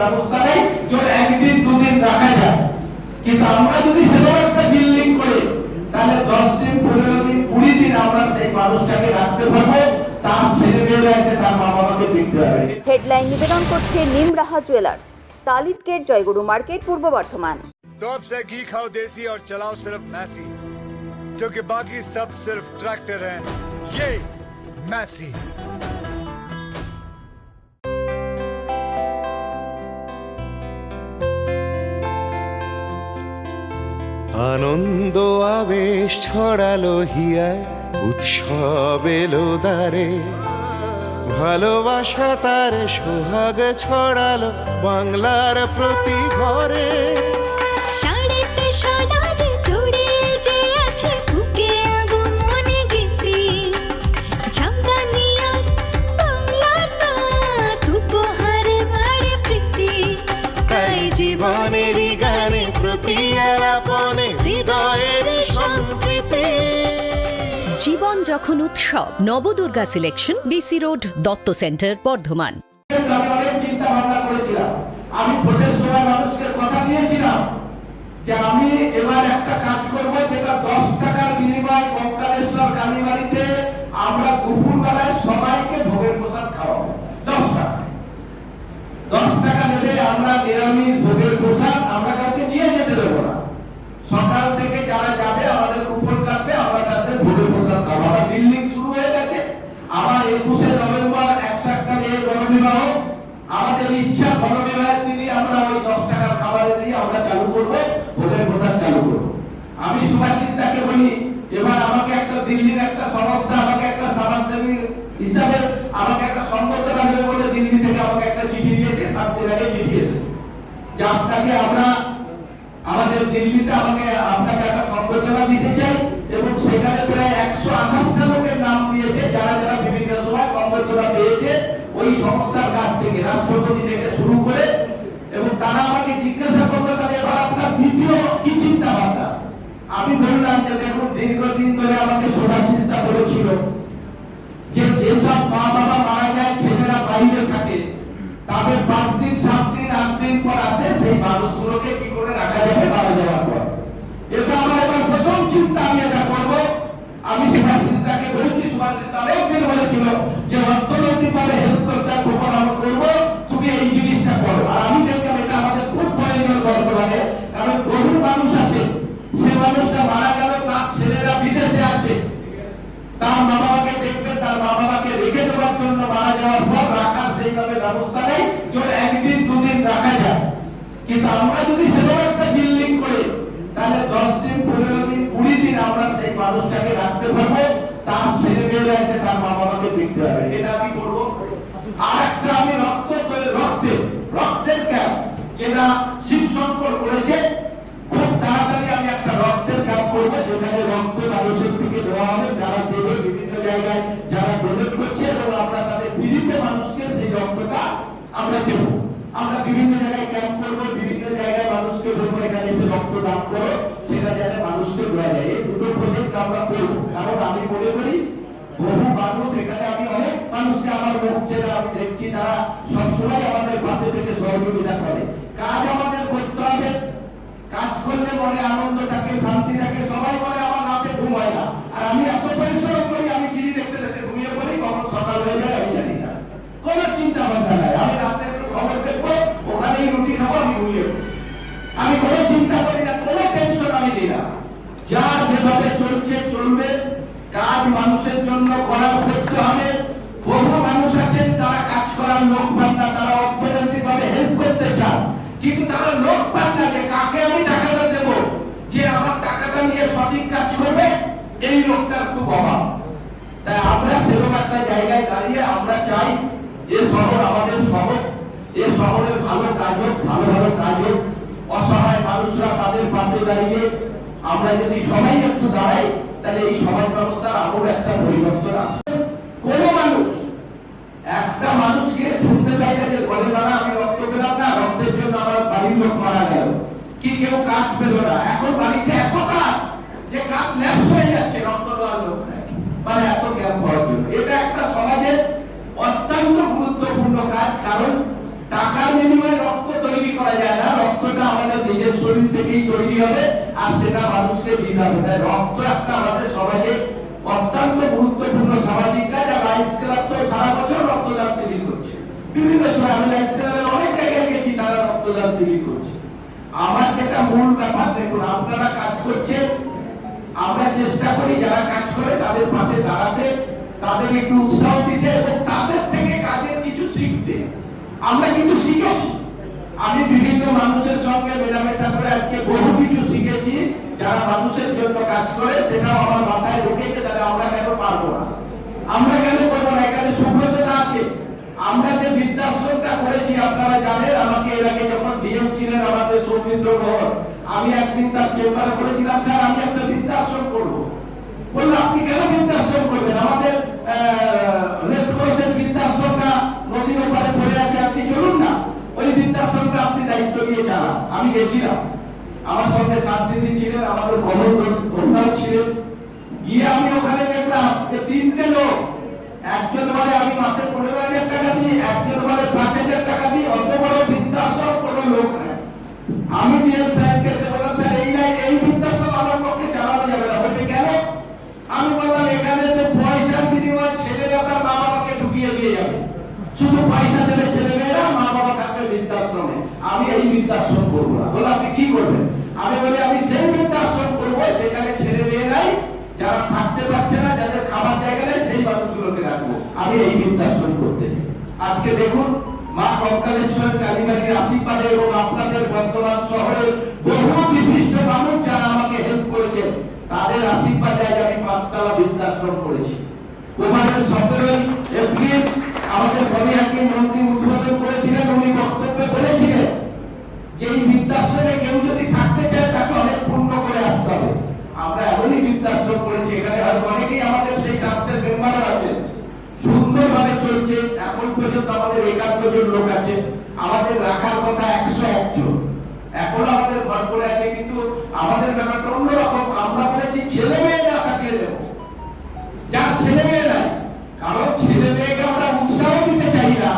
ব্যবস্থা নেই যে একদিন দুদিন রাখা যায়। কিন্তু আমরা যদি সেরকম একটা বিল্ডিং করে তাহলে 10 দিন 15 দিন 20 দিন আমরা সেই মানুষটাকে রাখতে পারবো, তার ছেলে মেয়েরা এসে তার মা বাবাকে দেখতে পারবে। হেডলাইন নিবেদন করছে নিমরাহা জুয়েলার্স, তালিত গেট, জয়গুরু মার্কেট, পূর্ব বর্ধমান। तो अब से घी खाओ देसी और चलाओ सिर्फ मैसी, क्योंकि बाकी सब सिर्फ ट्रैक्टर हैं। ये मैसी। আনন্দ আবেশ ছড়ালো হিয়ায়, উৎসব এলো দ্বারে, ভালোবাসা তার সোহাগ ছড়ালো বাংলার প্রতি ঘরে। জীবনেরই গানে প্রতি আলাপনে হৃদয়ের সম্প্রীতি। জীবন যখন উৎসব, Nabadurga selection, BC road, Dutta centre, Bardhaman. আমি অনেক চিন্তা ভাবনা করেছিলাম, আমি ভোটের সময় মানুষকে কথা দিয়েছিলাম যে আমি এবার একটা কাজ করব, যেটা 10 টাকার বিনিময়ে কঙ্কালেশ্বর কালীবাড়িতে আমরা দুপুর বেলায় সবাইকে ভোগের প্রসাদ খাওয়াবো। 10 টাকা নেবে, আমরা নিরামিষ ভোগের প্রসাদ আমরা কাউকে নিয়ে যেতে দেবো না। সকাল থেকে যারা যাবে আমাদের কুপন কাটবে, আমরা তাদের ভোগের প্রসাদ খাবো। আমার বিল্ডিং শুরু হয়ে গেছে, আমার 21শে নভেম্বর 101টা মেয়ের গণবিবাহ, আমাদের ইচ্ছা গণবিবাহের দিনই আমরা ওই 10 টাকার খাবারের দিয়ে আমরা চালু করবো, ভোগের প্রসাদ চালু করবো। আমি সুভাষিতাকে বলি, এবার আমাকে একটা দিল্লির একটা সংস্থা আমাকে একটা সমাজসেবী হিসাবে আমাকে একটা সম্বর্ধনা দেবে বলে দিল্লি থেকে আমাকে একটা চিঠি দিয়েছে। 7 দিন আগে চিঠি এসেছে যে আপনাকে আমরা আমাদের দিল্লিতে আপনাকে একটা সম্বর্ধনা দিতে চাই, এবং সেখানে প্রায় 128টা লোকের নাম দিয়েছে যারা যারা বিভিন্ন সময় সম্বর্ধনা পেয়েছে ওই সংস্থার কাছ থেকে, রাষ্ট্রপতি থেকে শুরু করে। এবং তারা আমাকে জিজ্ঞাসা করলো তাহলে এবার আপনার দ্বিতীয় কি চিন্তা ভাবনা। আমি বললাম যে দেখুন, দীর্ঘদিন ধরে আমাকে সুভাষিতা বলেছিল যে যেসব মা বাবা মারা যায়, ছেলেরা বাইরে থাকে, তাদের 5 দিন 7 দিন 8 দিন পর আসে, সেই মানুষগুলোকে কি করে রাখা যাবে মারা যাওয়ার পর। এটা আমার এবার প্রথম চিন্তা, আমি এটা করবো। আমি সুভাষিতাকে বলছি, সুভাষিতা অনেকদিন বলেছিল যে অর্থনৈতিকভাবে হেল্প করতে কখন আমি করবো, তুমি এই জিনিসটা করো। আর আমি দেখলাম এটা আমাদের খুব প্রয়োজন বর্তমানে, কারণ বহু মানুষ আছে, সে মানুষটা মারা গেল, তার ছেলেরা বিদেশে আছে, তার মা বাবাকে দেখবে, তার মা বাবাকে রেখে দেওয়ার জন্য মারা যাওয়ার পর রাখার সেইভাবে ব্যবস্থা নেই যে একদিন দুদিন রাখা যায়। কিন্তু আমরা যদি সেরকম একটা বিল্ডিং করে তাহলে 10 দিন 15 দিন 20 দিন আমরা সেই মানুষটাকে রাখতে পারবো, তার ছেলে মেয়েরা এসে তার মা বাবাকে দেখতে পারবে। এটা আমি করবো। আর একটা আমি রক্তের ক্যাম্প, যেটা শিবশঙ্কর করেছে, খুব তাড়াতাড়ি আমি একটা রক্তের ক্যাম্প করবো, যেখানে রক্ত মানুষের থেকে দেওয়া হবে, যারা দেবে বিভিন্ন জায়গায় যারা ডোনেট করছে, এবং আমরা তাদের ফ্রিতে মানুষকে সেই রক্তটা আমরা দেবো। আমরা বিভিন্ন জায়গায় ক্যাম্প করবো, বিভিন্ন জায়গায় মানুষকে বলবো এখানে এসে রক্ত দান করো, সেটা যাতে মানুষকে দেওয়া যায়। এই দুটো প্রজেক্ট আমরা করবো, কারণ আমি মনে করি বহু মানুষ এখানে, আমি অনেক মানুষকে আমার মুখ চেনা আমি দেখছি, তারা সবসময় আমাদের পাশে থেকে সহযোগিতা করে। কাজ আমাদের করতে হবে, কাজ করলে মনে আনন্দ থাকে, শান্তি থাকে, সবাই বলে আমার রাতে ঘুম হয় না। আর আমি এত পরিশ্রম করি, আমি টিভি দেখতে দেখতে ঘুমিয়ে পড়ি, কখন সকাল হয়ে যায় আমি জানি না, কোনো চিন্তা ভাবনা নাই। আমি রাতে একটু খবর দেখবো, ওখানেই রুটি খাবো, আমি ঘুমিয়ে পড়ি। আমি কোনো চিন্তা করি না, কোনো টেনশন আমি নিই না। যা যেভাবে চলছে চলবে, কাজ মানুষের জন্য করার করতে হবে। বহু মানুষ আছেন তারা কাজ করার লোক পান না, তারা অর্থনৈতিক ভাবে হেল্প করতে চান, কিন্তু তারা লোক পান না যে কাকে আমি টাকাটা দেব, যে আমার টাকাটা নিয়ে সঠিক কাজ করবে, এই লোকটার খুব অভাব। তাই আমরা সেরকম একটা জায়গায় দাঁড়িয়ে আমরা চাই এ শহর আমাদের শহর, এ শহরে ভালো কাজ হোক, ভালো ভালো কাজ হোক, অসহায় মানুষরা তাদের পাশে দাঁড়িয়ে আমরা যদি সবাই একটু দাঁড়াই, তাহলে এই সমাজ ব্যবস্থার আমূল একটা পরিবর্তন আসবে। কোনো মানুষ একটা মানুষকে শুনতে পাই না যে বলে দাঁড়া আমি রক্ত পেলাম না, রক্তের জন্য আমার বাড়ির লোক মারা গেল, কি কেউ কাজ পেল না। এখন বাড়িতে এত কাজ যে কাজ ল্যাপস হয়ে যাচ্ছে, রক্ত দেওয়ার লোক নাই, মানে এত ক্যাম্প হওয়ার জন্য। এটা একটা সমাজের অত্যন্ত গুরুত্বপূর্ণ কাজ, কারণ টাকার বিনিময়ে রক্ত করা যায় না, রক্তটা আমাদের নিজের শরীর থেকেই তৈরি হবে আর সেটা মানুষকে দিতে হবে। তাই রক্ত একটা আমাদের সমাজে অত্যন্ত গুরুত্বপূর্ণ সামাজিক কাজ। আর লায়ন্স ক্লাব তো সারা বছর রক্তদান শিবির করছে, বিভিন্ন সময় আমি লায়ন্স ক্লাবের অনেক জায়গায় গেছি, তারা রক্তদান শিবির করছে। আমার যেটা মূল ব্যাপার, দেখুন আপনারা কাজ করছেন, আমরা চেষ্টা করি যারা কাজ করে তাদের পাশে দাঁড়াতে, তাদের একটু উৎসাহ দিতে এবং তাদের থেকে কাজের কিছু শিখতে। আমরা কিন্তু শিখেছি, আমি বিভিন্ন মানুষের সঙ্গে মেলামেশা করে আজকে বহু কিছু শিখেছি। যারা মানুষের জন্য কাজ করে সেটাও আমার মাথায় ঢুকেছে, তাহলে আমরা কেন পারবো না, আমরা কেন করবো না? এখানে সুব্রততা আছে। আমরা যে বৃদ্ধাশ্রমটা করেছি আপনারা জানেন, আমাকে এর আগে যখন ডিএম ছিলেন আমাদের সৌমিত্র ঘর, আমি একদিন তার চেম্বারে বলেছিলাম স্যার আমি একটা বৃদ্ধাশ্রম করবো। বললো আপনি কেন বৃদ্ধাশ্রম করবেন? আমাদের রেড ক্রসের বৃদ্ধাশ্রমটা নদীর ওপারে পড়ে আছে, আপনি চলুন না, ওই বৃদ্ধাশ্রমটা আপনি দায়িত্ব নিয়ে চালান। আমি গেছিলাম, আমার সঙ্গে 7 দিদি ছিলেন, আমাদের কমল ছিলেন। গিয়ে আমি ওখানে দেখলাম যে 3টে লোক, একজন বলে আমি মাসে 15,000 টাকা দিই, একজন বলে 5,000 টাকা দিই, অত বড় বৃদ্ধাশ্রম কোনো লোক নেই। আমি ডিএম সাহেবকে এসে বললাম স্যার এই বৃদ্ধাশ্রম আমার পক্ষে চালানো যাবে না। বলছে কেন? আমি বললাম এখানে তো পয়সার বিনিময়ে ছেলেরা তার মা বাবাকে ঢুকিয়ে দিয়ে যাবে, শুধু পয়সা দেবে ছেলেমেয়েরা, মা বাবা থাকবে বৃদ্ধাশ্রমে। আমি এই বৃদ্ধাশ্রম করবো না। বললাম আপনি কি করবেন? আমি বলি আমি সেই বৃদ্ধাশ্রম করবো যেখানে ছেলে মেয়ে নাই, যারা থাকতে পারছে না, যাদের খাবার জায়গা নেই, সেই মানুষগুলোকে রাখবো। আমি এই বৃদ্ধাশ্রম করতে চাই। আজকে দেখুন মা কঙ্কালেশ্বর কালীবাড়ির আশীর্বাদে এবং আপনাদের বর্তমান শহরের বহু বিশিষ্ট মানুষ যারা আমাকে হেল্প করেছেন, তাদের আশীর্বাদে আজ আমি 5তলা বৃদ্ধাশ্রম করেছি। 17 এপ্রিল আমাদের বলিয়াকে মন্ত্রী উদ্বোধন করেছিলেন, উনি বক্তব্যে বলেছিলেন যে এই বৃদ্ধাশ্রমে কেউ যদি থাকতে চায় তাকে অনেক পুণ্য করে আসতে হবে। আমরা এমনই বৃদ্ধাশ্রম করেছি, এখানে হয়তো অনেকেই আমাদের সেই কাস্টের মেম্বারও আছেন, সুন্দরভাবে চলছে। এখন পর্যন্ত আমাদের 51 জন লোক আছে, আমাদের রাখার কথা 101 জন, এখন আমাদের ঘর করে আছে। কিন্তু আমাদের ব্যাপারটা অন্যরকম, আমরা বলেছি ছেলে মেয়ে না থাকলে দেবো, যার ছেলে মেয়ে নাই। কারণ ছেলে মেয়েকে আমরা উৎসাহ দিতে চাই না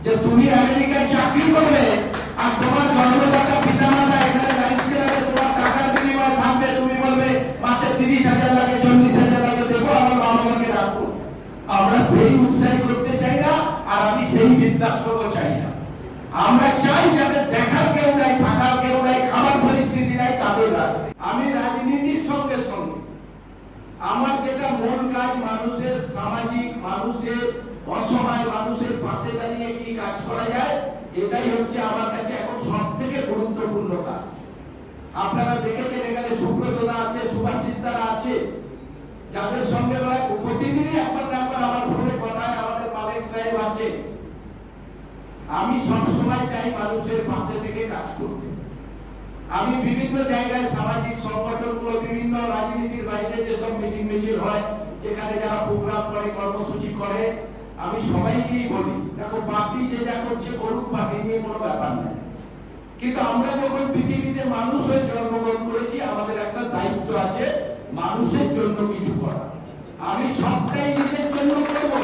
যে তুমি আমেরিকায় চাকরি করবে আর তোমার জন্মদাতা পিতামাতা এখানে লাইন্স ক্লাবে তোমার টাকার বিনিময়ে থাকবে, তুমি বলবে মাসে 30,000 লাগে, 40,000 লাগে, দেবো আমার মা বাবাকে রাখবো। আমরা সেই উৎসাহ করতে চাই না, আর আমি সেই বৃদ্ধাশ্রমও চাই না। আমরা চাই যাদের দেখার কেউ নাই, থাকার কেউ নাই, খাবার পরিস্থিতি নাই, তাদের রাখবে। আমি রাজনীতির সঙ্গে সঙ্গে আমার যেটা মূল কাজ, মানুষের সামাজিক, মানুষের অসহায় মানুষের পাশে দাঁড়িয়ে কি কাজ করা যায়, এটাই হচ্ছে আমার কাছে এখন সবথেকে গুরুত্বপূর্ণ কাজ। আপনারা দেখেছেন এখানে সুব্রতদা আছে, সুভাষিস দ্বারা আছে, যাদের সঙ্গে প্রতিদিনই একবার না একবার আমার ফোনে কথা হয়, আমাদের মালিক সাহেব আছে। আমি সব সময় চাই মানুষের পাশে থেকে কাজ করতে। আমি বিভিন্ন জায়গায় সামাজিক সংগঠনগুলো, বিভিন্ন রাজনীতির বাইরে যেসব মিটিং মিছিল হয়, যেখানে যারা প্রোগ্রাম করে, কর্মসূচি করে, আমি সবাইকেই বলি দেখো বাকি যে যা করছে করুক, বাকি নিয়ে কোনো ব্যাপার নেই। কিন্তু আমরা যখন পৃথিবীতে মানুষ হয়ে জন্মগ্রহণ করেছি, আমাদের একটা দায়িত্ব আছে মানুষের জন্য কিছু করা। আমি সবটাই নিজের জন্য করবো,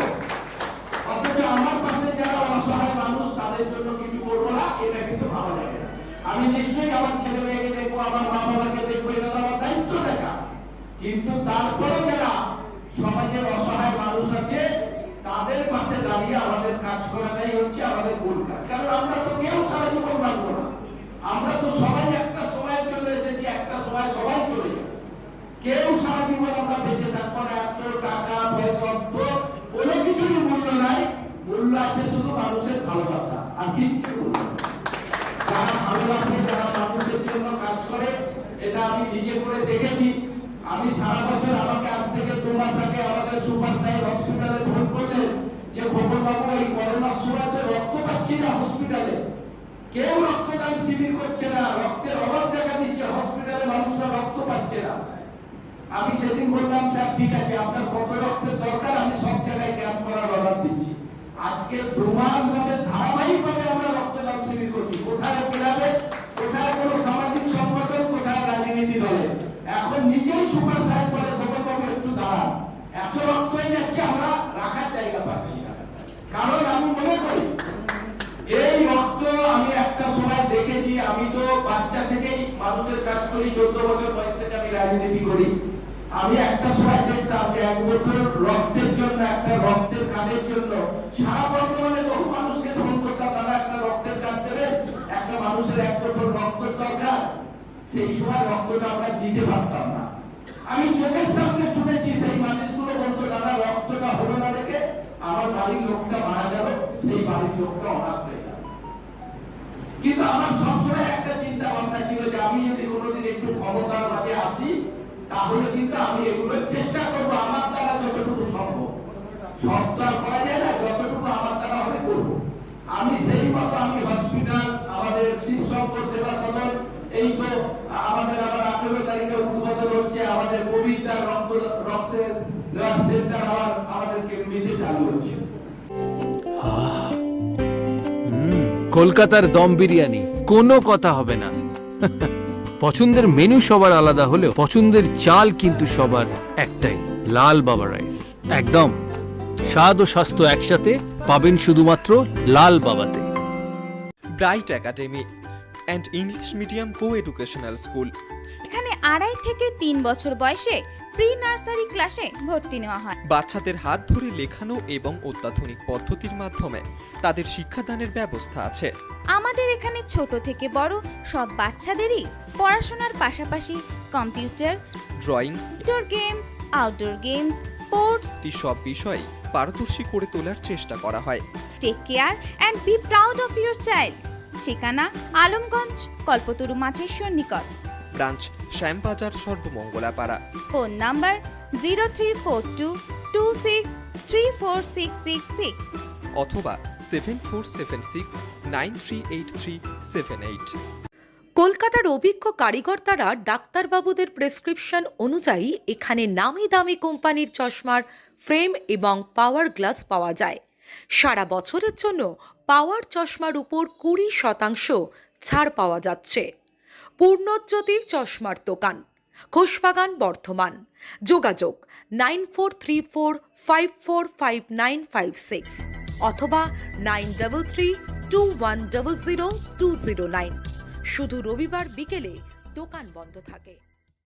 অথচ আমার পাশে যারা অসহায় মানুষ তাদের জন্য কিছু করবো না, এটা কিন্তু ভাবা যাবে না। আমি নিশ্চয়ই আমার ছেলে মেয়েকে দেখবো, আমার মা বাবাকে দেখবো, এটা আমার দায়িত্ব দেখা। কিন্তু তারপরে যারা সমাজের অসহায় মানুষ আছে তাদের পাশে দাঁড়িয়ে আমাদের কাজ করাটাই হচ্ছে আমাদের মূল কাজ। কারণ আমরা তো কেউ সারা জীবন বাঁচবো না, আমরা তো সবাই একটা সময়ের জন্য এসেছি, একটা সময় সবাই চলে যাবে। কেউ সারা জীবন আমরা বেঁচে থাকবো না। এত টাকা পয়সা অর্থ কোনো কিছুরই মূল্য নাই, মূল্য আছে শুধু মানুষের ভালোবাসা, আর কিচ্ছু মূল্য নেই। যারা ভালোবাসে, যারা মানুষের জন্য কাজ করে, এটা আমি নিজে করে দেখেছি। আমি সারা বছর, আমাকে আজ থেকে 2 মাস আগে আমাদের সুপার সাহেব হসপিটালে ফোন করলেন যে খোকন বাবু এই করোনার সময় রক্ত পাচ্ছি না হসপিটালে, কেউ রক্তদান শিবির করছে না, রক্তের অভাব দেখা দিচ্ছে, হসপিটালে মানুষরা রক্ত পাচ্ছে না। আমি সেদিন বললাম স্যার ঠিক আছে, আপনার কত রক্তের দরকার, আমি সব জায়গায় ক্যাম্প করার অর্ডার দিচ্ছি। আজকে 2 মাস ভাবে ধারাবাহিকভাবে আমরা রক্তদান শিবির করছি, কোথায় ক্লাবে, কোথায় কোনো সামাজিক সংগঠন, কোথায় রাজনীতি দলে। এখন নিজেই সুপার সাহেব বলে খোকন বাবু একটু দাঁড়ান, এত রক্ত হয়ে যাচ্ছে, আমরা রাখার জায়গা পাচ্ছি না। কারণ আমি মনে করি এই রক্ত, আমি একটা সময় দেখেছি আমি তো বাচ্চা থেকেই মানুষের কাজ করি, 14 বছর বয়স থেকে আমি রাজনীতি করি। আমি একটা সময় দেখতাম যে এক বোতল রক্তের জন্য, একটা রক্তের কার্ডের জন্য সারা বর্তমানে বহু মানুষকে ফোন করতাম, তারা একটা রক্তের কার্ড দেবেন, একটা মানুষের এক বোতল রক্তের দরকার। সেই সময় রক্তটা আমরা দিতে পারতাম না। আমি চোখের সামনে শুনেছি সেই মানুষগুলো বলতো, দাদা রক্তটা হলো না দেখে আমার বাড়ির লোকটা মারা গেল, সেই বাড়ির লোকটা অনাথ হয়ে গেল। কিন্তু আমার সবসময় একটা চিন্তা ভাবনা ছিল যে আমি যদি কোনোদিন একটু ক্ষমতার মাঝে আসি, তাহলে কিন্তু আমি এগুলো চেষ্টা করবো আমার দ্বারা যতটুকু সম্ভব। সব তো আর করা যায় না, যতটুকু আমার দ্বারা হবে করবো। আমি সেই মতো আমি হসপিটাল, আমাদের শিবশঙ্কর সেবা সদন, এই তো আমাদের আবার 18 তারিখে উদ্বোধন হচ্ছে, আমাদের কবিতার রক্তের নেওয়ার সেন্টার আবার আমাদের কেন্দ্রিতে চালু হচ্ছে। কলকাতার দম বিরিয়ানি, কোনো কথা হবে না। পছন্দের মেনু সবার আলাদা হলেও পছন্দের চাল কিন্তু সবার একটাই, লাল বাবা রাইস। একদম স্বাদ ও স্বাস্থ্য একসাথে পাবেন শুধুমাত্র লাল বাবাতে। Bright academy and English medium co-educational school. এখানে 2.5 থেকে 3 বছর বয়সে প্রি নার্সারি ক্লাসে ভর্তি নেওয়া হয়। বাচ্চাদের হাত ধরে লেখানো এবং অত্যাধুনিক পদ্ধতির মাধ্যমে তাদের শিক্ষাদানের ব্যবস্থা আছে। আমাদের এখানে ছোট থেকে বড় সব বাচ্চাদেরই পড়াশোনার পাশাপাশি computer, drawing, indoor games, outdoor games, sports, সব বিষয়ে পারদর্শী করে তোলার চেষ্টা করা হয়। Take care and be proud of your child. ঠিকানা আলমগঞ্জ, কল্পতরু মাঠের সন্নিকট। Branch Shyambazar, Sarbamangalapara. Phone number 0342263466 অথবা 7476938378। কলকাতার অভিজ্ঞ কারিগর দ্বারা ডাক্তারবাবুদের প্রেসক্রিপশন অনুযায়ী এখানে নামি দামি কোম্পানির চশমার ফ্রেম এবং পাওয়ার গ্লাস পাওয়া যায়। সারা বছরের জন্য পাওয়ার চশমার উপর 20% ছাড় পাওয়া যাচ্ছে। পূর্ণজ্যোতি চশমার দোকান, ঘোষবাগান, বর্ধমান। যোগাযোগ 9434545956 অথবা 9332100209। শুধু রবিবার বিকেলে দোকান বন্ধ থাকে।